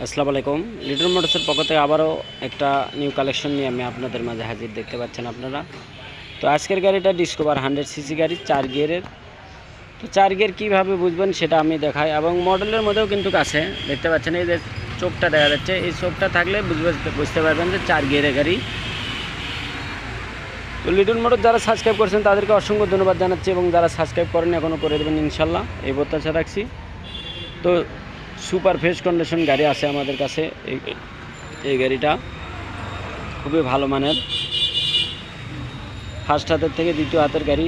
আসসালামু আলাইকুম। লিটন মোটরসের পক্ষ থেকে আবারও একটা নিউ কালেকশন নিয়ে আমি আপনাদের মাঝে হাজির, দেখতে পাচ্ছেন আপনারা। তো আজকের গাড়িটা ডিসকভার 100 সিসি গাড়ি, 4 গিয়ারের। তো 4 গিয়ার কীভাবে বুঝবেন সেটা আমি দেখাই, এবং মডেলের মধ্যেও কিন্তু আছে, দেখতে পাচ্ছেন এই যে চোখটা দেখা যাচ্ছে, এই চোখটা থাকলে বুঝতে পারবেন যে 4 গিয়ারের গাড়ি। তো লিটন মোটর যারা সাবস্ক্রাইব করছেন তাদেরকে অসংখ্য ধন্যবাদ জানাচ্ছি, এবং যারা সাবস্ক্রাইব করেন এখনও করে দেবেন ইনশাল্লাহ, এই প্রত্যাশা রাখছি। তো সুপার ফ্রেশ কন্ডিশন গাড়ি আছে আমাদের কাছে। এই গাড়িটা খুবই ভালো মানের, ফার্স্ট হাতের থেকে দ্বিতীয় হাতের গাড়ি।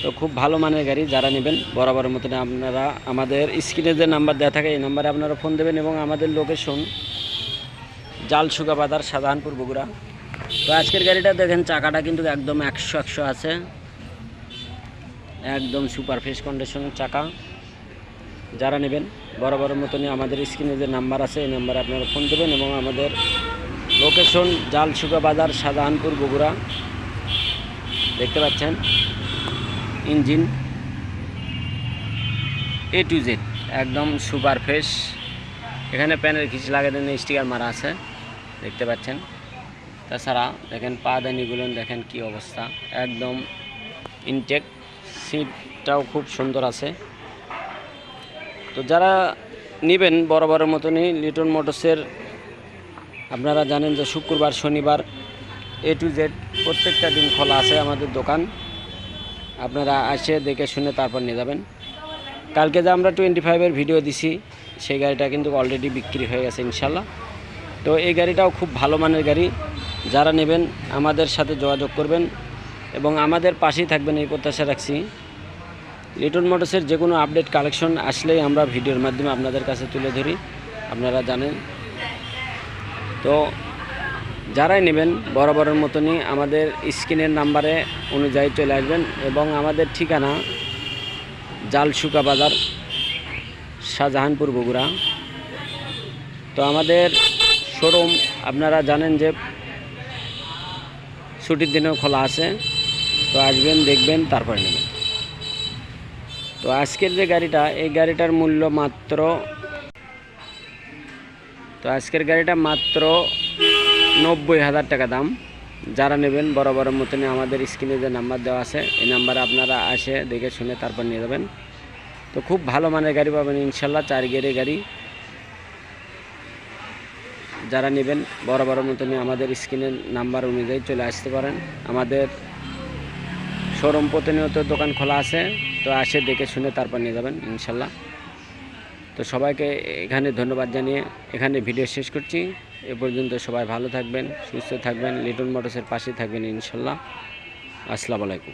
তো খুব ভালো মানের গাড়ি, যারা নেবেন বরাবরের মতন আপনারা আমাদের স্ক্রিনে যে নাম্বার দেওয়া থাকে এই নাম্বারে আপনারা ফোন দেবেন, এবং আমাদের লোকেশন জালসুগা বাজার, শাহজাহানপুর, বগুড়া। তো আজকের গাড়িটা দেখেন চাকাটা কিন্তু একদম 100 আছে, একদম সুপার ফ্রেশ কন্ডিশনের চাকা। যারা নেবেন বরাবরের মতনই আমাদের স্ক্রিনে যে নাম্বার আছে এই নাম্বারে আপনারা ফোন দেবেন, এবং আমাদের লোকেশন জালসুগা বাজার, শাহজাহানপুর, বগুড়া। দেখতে পাচ্ছেন ইঞ্জিন A to Z একদম সুপার ফ্রেশ। এখানে প্যানের কিছু লাগানো স্টিকার মারা আছে, দেখতে পাচ্ছেন। তাছাড়া দেখেন পাদানিগুলো দেখেন কি অবস্থা, একদম ইনটেক। সিটটাও খুব সুন্দর আছে। তো যারা নেবেন বরাবরের মতনই লিটন মোটরসের, আপনারা জানেন যে শুক্রবার, শনিবার A to Z প্রত্যেকটা দিন খোলা আছে আমাদের দোকান। আপনারা এসে দেখে শুনে তারপর নিয়ে যাবেন। কালকে যে আমরা 25-এর ভিডিও দিছি সেই গাড়িটা কিন্তু অলরেডি বিক্রি হয়ে গেছে ইনশাল্লাহ। তো এই গাড়িটাও খুব ভালো মানের গাড়ি, যারা নেবেন আমাদের সাথে যোগাযোগ করবেন এবং আমাদের পাশেই থাকবেন, এই প্রত্যাশা রাখছি। লিটন মোটরসের যে কোনো আপডেট কালেকশন আসলেই আমরা ভিডিওর মাধ্যমে আপনাদের কাছে তুলে ধরি, আপনারা জানেন। তো যারাই নেবেন বরাবরের মতনই আমাদের স্ক্রিনের নাম্বারে অনুযায়ী চলে আসবেন, এবং আমাদের ঠিকানা জালসুগা বাজার, শাহজাহানপুর, বগুড়া। তো আমাদের শোরুম আপনারা জানেন যে ছুটির দিনেও খোলা আছে। তো আসবেন, দেখবেন, তারপরে নেবেন। তো আজকের যে গাড়িটা, এই গাড়িটার মূল্য মাত্র 90,000 টাকা দাম। যারা নেবেন বরাবরের মতনই আমাদের স্ক্রিনে যে নাম্বার দেওয়া আছে এই নাম্বারে আপনারা এসে দেখে শুনে তারপর নিয়ে যাবেন। তো খুব ভালো মানের গাড়ি পাবেন ইনশাল্লাহ, 4 গিয়ারের গাড়ি। যারা নেবেন বরাবরের মতনই আমাদের স্ক্রিনের নাম্বার অনুযায়ী চলে আসতে পারেন। আমাদের শোরুম প্রতিনিয়ত দোকান খোলা আছে, তো আসে দেখে শুনে তারপর নিয়ে যাবেন ইনশাল্লাহ। তো সবাইকে এখানে ধন্যবাদ জানিয়ে এখানে ভিডিও শেষ করছি। এ পর্যন্ত সবাই ভালো থাকবেন, সুস্থ থাকবেন, লিটন মোটরসের পাশে থাকবেন ইনশাল্লাহ। আসসালামু আলাইকুম।